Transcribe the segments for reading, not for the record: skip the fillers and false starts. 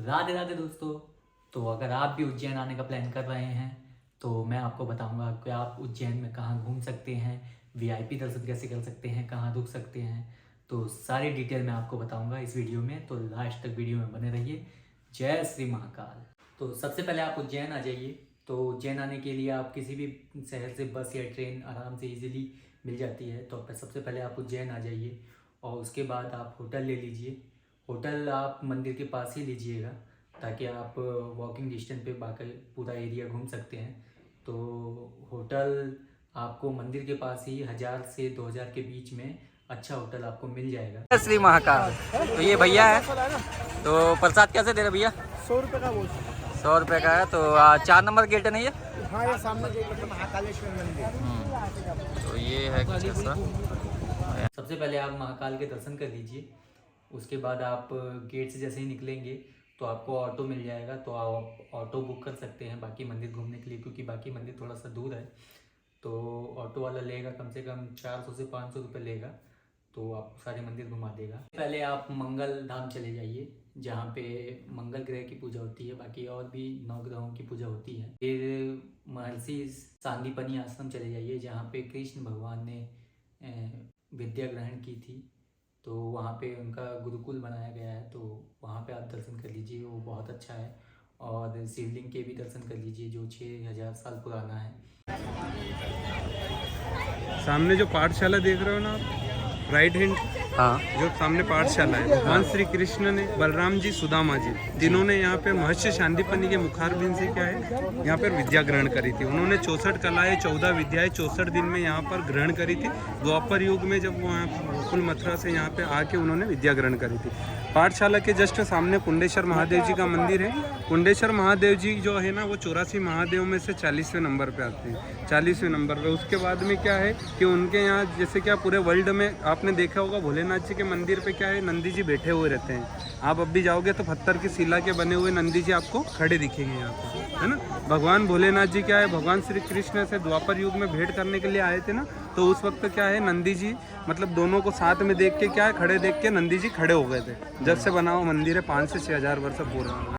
राधे राधे दोस्तों। तो अगर आप भी उज्जैन आने का प्लान कर रहे हैं तो मैं आपको बताऊंगा कि आप उज्जैन में कहाँ घूम सकते हैं, वीआईपी दर्शन कैसे कर सकते हैं, कहाँ रुक सकते हैं। तो सारी डिटेल मैं आपको बताऊंगा इस वीडियो में, तो लास्ट तक वीडियो में बने रहिए। जय श्री महाकाल। तो सबसे पहले आप उज्जैन आ जाइए। तो उज्जैन आने के लिए आप किसी भी शहर से बस या ट्रेन आराम से इजीली मिल जाती है। तो सबसे पहले आप उज्जैन आ जाइए और उसके बाद आप होटल ले लीजिए। होटल आप मंदिर के पास ही लीजिएगा ताकि आप वॉकिंग डिस्टेंस पे बाकी पूरा एरिया घूम सकते हैं। तो होटल आपको मंदिर के पास ही 1000 से 2000 के बीच में अच्छा होटल आपको मिल जाएगा। श्री महाकाल। तो ये भैया है, तो प्रसाद कैसे दे रहे भैया? 100 रुपये का बोल सकते 100 रुपये का है। तो 4 नंबर गेट है ना ये? हाँ, ये सामने गेट है महाकालेश्वर मंदिर। तो ये है कुछ ऐसा। सबसे पहले आप महाकाल के दर्शन कर लीजिए। उसके बाद आप गेट से जैसे ही निकलेंगे तो आपको ऑटो मिल जाएगा। तो आप ऑटो बुक कर सकते हैं बाकी मंदिर घूमने के लिए, क्योंकि बाकी मंदिर थोड़ा सा दूर है। तो ऑटो वाला लेगा कम से कम 400 से 500 रुपये लेगा, तो आपको सारे मंदिर घुमा देगा। पहले आप मंगल धाम चले जाइए जहाँ पे मंगल ग्रह की पूजा होती है, बाकी और भी 9 ग्रहों की पूजा होती है। फिर महर्षि सांदीपनी आश्रम चले जाइए जहाँ पे कृष्ण भगवान ने विद्या ग्रहण की थी। तो वहाँ पे उनका गुरुकुल बनाया गया है, तो वहाँ पे आप दर्शन कर लीजिए, वो बहुत अच्छा है। और शिवलिंग के भी दर्शन कर लीजिए जो 6000 साल पुराना है। सामने जो पाठशाला देख रहे हो ना आप, राइट हैंड, हाँ, जो सामने पाठशाला है, भगवान श्री कृष्ण ने बलराम जी, सुदामा जी, जिन्होंने यहाँ पे महर्षि सांदीपनी के मुखारबिंद से क्या है, यहाँ पर विद्या ग्रहण करी थी। उन्होंने 64 कलाएं, 14 विद्याएं 64 दिन में यहाँ पर ग्रहण करी थी। द्वापर युग में जब वहाँ गोकुल मथुरा से यहाँ पे आके उन्होंने विद्या ग्रहण करी थी। पाठशाला के जस्ट सामने कुंडेश्वर महादेव जी का मंदिर है। कुंडेश्वर महादेव जी जो है ना, वो 84 महादेव में से 40वें नंबर पे आते हैं, 40वें नंबर पे। उसके बाद में क्या है कि उनके यहाँ जैसे क्या पूरे वर्ल्ड में आपने देखा होगा, भोलेनाथ जी के मंदिर पे क्या है, नंदी जी बैठे हुए रहते हैं। आप अब भी जाओगे तो पत्थर की शिला के बने हुए नंदी जी आपको खड़े दिखेंगे यहाँ पे, है ना। भगवान भोलेनाथ जी क्या है, भगवान श्री कृष्ण से द्वापर युग में भेंट करने के लिए आए थे ना, तो उस वक्त क्या है, नंदी जी मतलब दोनों को साथ में देख के क्या है, खड़े देख के नंदी जी खड़े हो गए थे। जब से बना हुआ मंदिर है, 5 से 6000 वर्ष पूरा।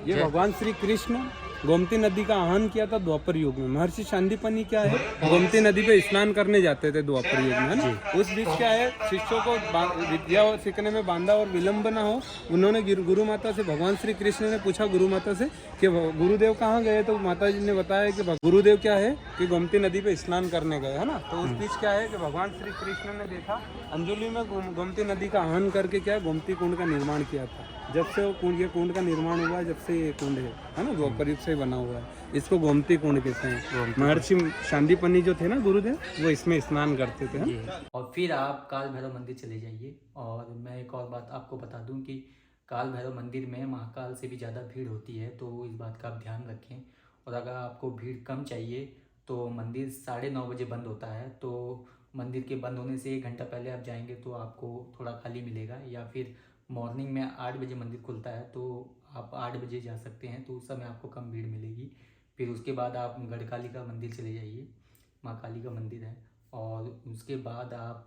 ये भगवान श्री कृष्ण गोमती नदी का आह्वान किया था द्वापर युग में। महर्षि सांदीपनी क्या है, गोमती नदी पे स्नान करने जाते थे द्वापर युग में, है ना। उस बीच क्या है, शिष्यों को विद्या सीखने में बांधा और विलंब ना हो, उन्होंने गुरु माता से, भगवान श्री कृष्ण ने पूछा गुरु माता से कि गुरुदेव कहाँ गए, तो माता जी ने बताया कि गुरुदेव क्या है कि गोमती नदी पे स्नान करने गए, है ना। तो उस बीच क्या है कि भगवान श्री कृष्ण ने देखा अंजलि में गोमती नदी का आह्वान करके क्या है, गोमती कुंड का निर्माण किया था। जब से वो कुंड, ये कुंड का निर्माण हुआ, जब से ये कुंड है ना, द्वापर युग से बना हुआ है। इसको गोमती कुंड कहते हैं। महर्षि सांदीपनी जो थे ना गुरुदेव, वो इसमें स्नान करते थे। और फिर आप काल भैरव मंदिर चले जाइए। और मैं एक और बात आपको बता दूं कि काल भैरव मंदिर में महाकाल से भी ज़्यादा भीड़ होती है, तो इस बात का आप ध्यान रखें। और अगर आपको भीड़ कम चाहिए तो मंदिर 9:30 बजे बंद होता है। तो मंदिर के बंद होने से 1 घंटा पहले आप जाएंगे तो आपको थोड़ा खाली मिलेगा। या फिर मॉर्निंग में 8 बजे मंदिर खुलता है, तो आप 8 बजे जा सकते हैं, तो उस समय आपको कम भीड़ मिलेगी। फिर उसके बाद आप गढ़काली का मंदिर चले जाइए, माँ काली का मंदिर है। और उसके बाद आप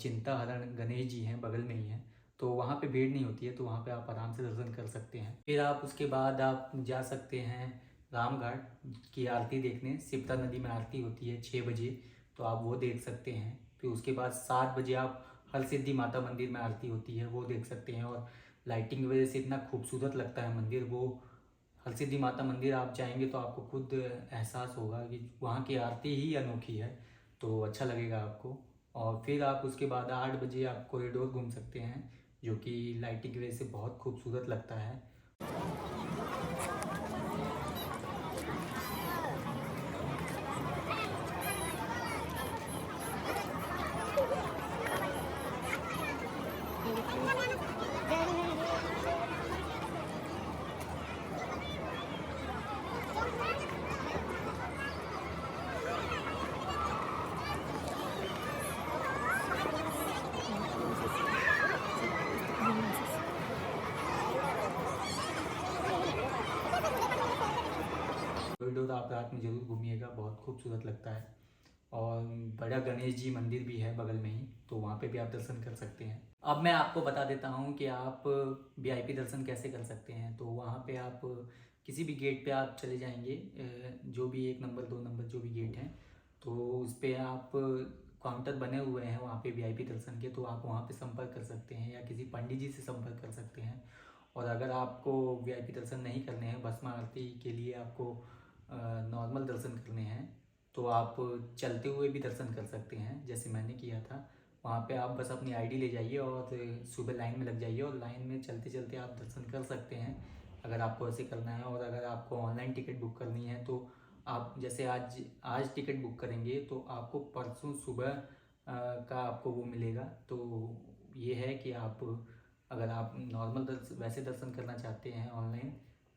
चिंताहरण गणेश जी हैं, बगल में ही हैं, तो वहाँ पे भीड़ नहीं होती है, तो वहाँ पे आप आराम से दर्शन कर सकते हैं। फिर आप उसके बाद आप जा सकते हैं रामघाट की आरती देखने। सिप्ता नदी में आरती होती है 6 बजे, तो आप वो देख सकते हैं। फिर उसके बाद 7 बजे आप हरसिद्धि माता मंदिर में आरती होती है, वो देख सकते हैं। और लाइटिंग की वजह से इतना खूबसूरत लगता है मंदिर, वो हरसिद्धि माता मंदिर आप जाएंगे तो आपको खुद एहसास होगा कि वहाँ की आरती ही अनोखी है, तो अच्छा लगेगा आपको। और फिर आप उसके बाद 8 बजे आप कॉरिडोर घूम सकते हैं, जो कि लाइटिंग की वजह से बहुत खूबसूरत लगता है। आप रात में ज़रूर घूमिएगा, बहुत खूबसूरत लगता है। और बड़ा गणेश जी मंदिर भी है बगल में ही, तो वहाँ पे भी आप दर्शन कर सकते हैं। अब मैं आपको बता देता हूँ कि आप वीआईपी दर्शन कैसे कर सकते हैं। तो वहाँ पे आप किसी भी गेट पे आप चले जाएंगे, जो भी 1 नंबर 2 नंबर जो भी गेट हैं, तो उस पर आप काउंटर बने हुए हैं वहाँ पे वीआईपी दर्शन के, तो आप वहाँ पे संपर्क कर सकते हैं या किसी पंडित जी से संपर्क कर सकते हैं। और अगर आपको वीआईपी दर्शन नहीं करने हैं, भस्म आरती के लिए आपको नॉर्मल दर्शन करने हैं, तो आप चलते हुए भी दर्शन कर सकते हैं, जैसे मैंने किया था। वहाँ पे आप बस अपनी आईडी ले जाइए और सुबह लाइन में लग जाइए और लाइन में चलते चलते आप दर्शन कर सकते हैं, अगर आपको ऐसे करना है। और अगर आपको ऑनलाइन टिकट बुक करनी है तो आप जैसे आज टिकट बुक करेंगे तो आपको परसों सुबह का आपको वो मिलेगा। तो ये है कि आप अगर आप नॉर्मल वैसे दर्शन करना चाहते हैं ऑनलाइन,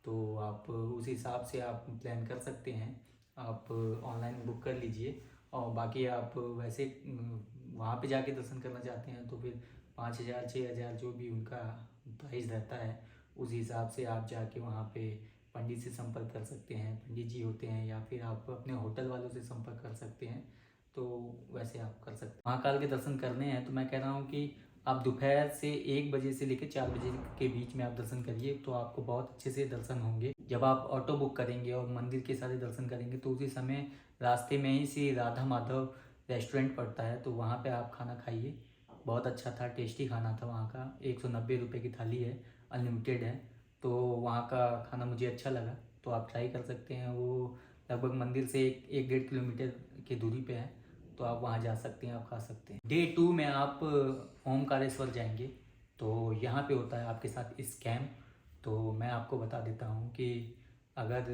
तो आप उस हिसाब से आप प्लान कर सकते हैं, आप ऑनलाइन बुक कर लीजिए। और बाकी आप वैसे वहाँ पे जाके दर्शन करना चाहते हैं तो फिर 5,000 6,000 जो भी उनका प्राइस रहता है, उस हिसाब से आप जाके वहाँ पे पंडित से संपर्क कर सकते हैं। पंडित जी होते हैं, या फिर आप अपने होटल वालों से संपर्क कर सकते हैं, तो वैसे आप कर सकते हैं। महाकाल के दर्शन करने हैं तो मैं कह रहा हूँ कि आप दोपहर से 1 बजे से लेकर 4 बजे के बीच में आप दर्शन करिए, तो आपको बहुत अच्छे से दर्शन होंगे। जब आप ऑटो बुक करेंगे और मंदिर के सारे दर्शन करेंगे तो उसी समय रास्ते में ही श्री राधा माधव रेस्टोरेंट पड़ता है, तो वहाँ पे आप खाना खाइए। बहुत अच्छा था, टेस्टी खाना था वहाँ का। 190 रुपये की थाली है, अनलिमिटेड है, तो वहाँ का खाना मुझे अच्छा लगा, तो आप ट्राई कर सकते हैं। वो लगभग मंदिर से 1-1.5 किलोमीटर की दूरी पे है, तो आप वहाँ जा सकते हैं, आप खा सकते हैं। डे 2 में आप ओमकारेश्वर जाएंगे, तो यहाँ पे होता है आपके साथ स्कैम। तो मैं आपको बता देता हूँ कि अगर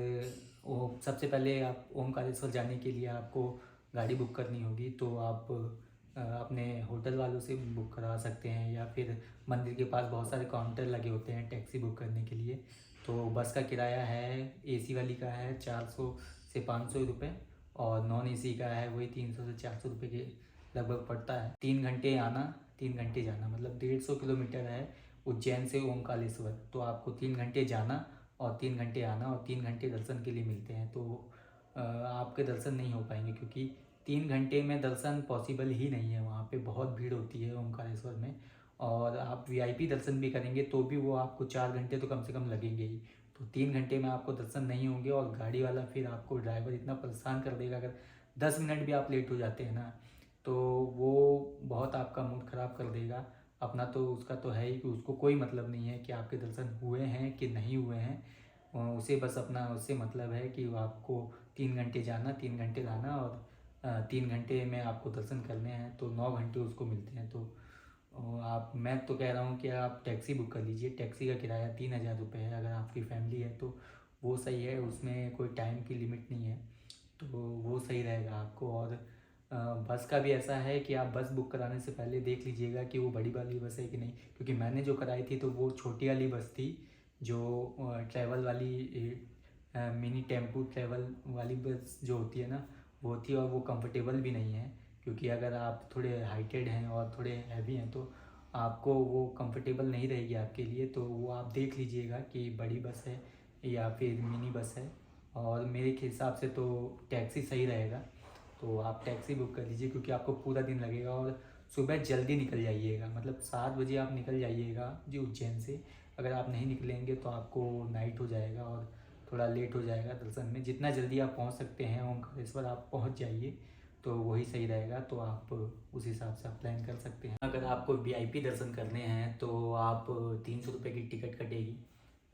वो सबसे पहले आप ओमकारेश्वर जाने के लिए आपको गाड़ी बुक करनी होगी, तो आप अपने होटल वालों से बुक करा सकते हैं, या फिर मंदिर के पास बहुत सारे काउंटर लगे होते हैं टैक्सी बुक करने के लिए। तो बस का किराया है, एसी वाली का है 400 से 500 रुपये, और नॉन एसी का है वही 300 से 400 रुपये के लगभग पड़ता है। 3 घंटे आना 3 घंटे जाना, मतलब 150 किलोमीटर है उज्जैन से ओमकारेश्वर। तो आपको 3 घंटे जाना और 3 घंटे आना और 3 घंटे दर्शन के लिए मिलते हैं। तो आपके दर्शन नहीं हो पाएंगे, क्योंकि 3 घंटे में दर्शन पॉसिबल ही नहीं है। वहाँ पे बहुत भीड़ होती है ओमकारेश्वर में, और आप वीआईपी दर्शन भी करेंगे तो भी वो आपको 4 घंटे तो कम से कम लगेंगे ही। तो 3 घंटे में आपको दर्शन नहीं होंगे, और गाड़ी वाला फिर आपको ड्राइवर इतना परेशान कर देगा, अगर 10 मिनट भी आप लेट हो जाते हैं ना, तो वो बहुत आपका मूड ख़राब कर देगा। अपना तो उसका तो है ही कि उसको कोई मतलब नहीं है कि आपके दर्शन हुए हैं कि नहीं हुए हैं, उसे बस अपना उससे मतलब है कि आपको 3 घंटे जाना 3 घंटे लाना, और 3 घंटे में आपको दर्शन करने हैं, तो 9 घंटे उसको मिलते हैं। तो मैं तो कह रहा हूँ कि आप टैक्सी बुक कर लीजिए। टैक्सी का किराया 3,000 रुपये है, अगर आपकी फैमिली है तो वो सही है, उसमें कोई टाइम की लिमिट नहीं है, तो वो सही रहेगा आपको। और बस का भी ऐसा है कि आप बस बुक कराने से पहले देख लीजिएगा कि वो बड़ी वाली बस है कि नहीं, क्योंकि मैंने जो कराई थी तो वो छोटी वाली बस थी, जो ट्रैवल वाली मिनी टेम्पू ट्रैवल वाली बस जो होती है ना, वो थी। और वो कंफर्टेबल भी नहीं है, क्योंकि अगर आप थोड़े हाइटेड हैं और थोड़े हैवी हैं तो आपको वो कंफर्टेबल नहीं रहेगी आपके लिए। तो वो आप देख लीजिएगा कि बड़ी बस है या फिर मिनी बस है, और मेरे हिसाब से तो टैक्सी सही रहेगा। तो आप टैक्सी बुक कर लीजिए, क्योंकि आपको पूरा दिन लगेगा, और सुबह जल्दी निकल जाइएगा, मतलब 7 बजे आप निकल जाइएगा जी उज्जैन से। अगर आप नहीं निकलेंगे तो आपको नाइट हो जाएगा और थोड़ा लेट हो जाएगा दर्शन में। जितना जल्दी आप पहुंच सकते हैं ओमकारेश्वर आप पहुंच जाइए, तो वही सही रहेगा। तो आप उस हिसाब से आप प्लान कर सकते हैं। अगर आपको वीआईपी दर्शन करने हैं तो आप 300 रुपये की टिकट कटेगी,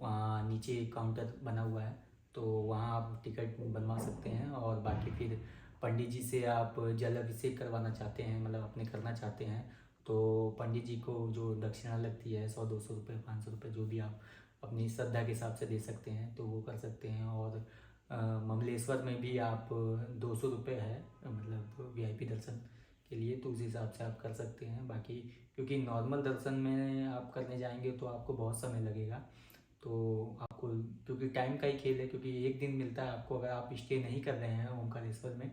वहाँ नीचे काउंटर बना हुआ है, तो वहाँ आप टिकट बनवा सकते हैं। और बाकी फिर पंडित जी से आप जल अभिषेक करवाना चाहते हैं, मतलब अपने करना चाहते हैं, तो पंडित जी को जो दक्षिणा लगती है 100-200 रुपये 500 रुपये, जो भी आप अपनी श्रद्धा के हिसाब से दे सकते हैं, तो वो कर सकते हैं। और ममलेश्वर में भी आप 200 रुपये है, मतलब वीआईपी दर्शन के लिए, तो उस हिसाब से आप कर सकते हैं। बाकी क्योंकि नॉर्मल दर्शन में आप करने जाएंगे तो आपको बहुत समय लगेगा, तो आपको क्योंकि टाइम का ही खेल है, क्योंकि 1 दिन मिलता है आपको। अगर आप स्टे नहीं कर रहे हैं ओमकारेश्वर में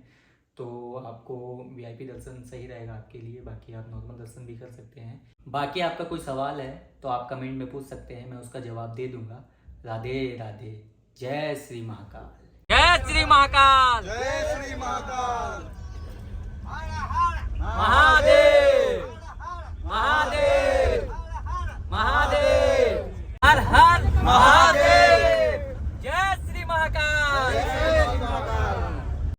तो आपको वीआईपी दर्शन सही रहेगा आपके लिए। बाकी आप नॉर्मल दर्शन भी कर सकते हैं। बाकी आपका कोई सवाल है तो आप कमेंट में पूछ सकते हैं, मैं उसका जवाब दे दूंगा। राधे राधे, जय श्री महाकाल। जय श्री महाकाल जय श्री महाकाल महादेव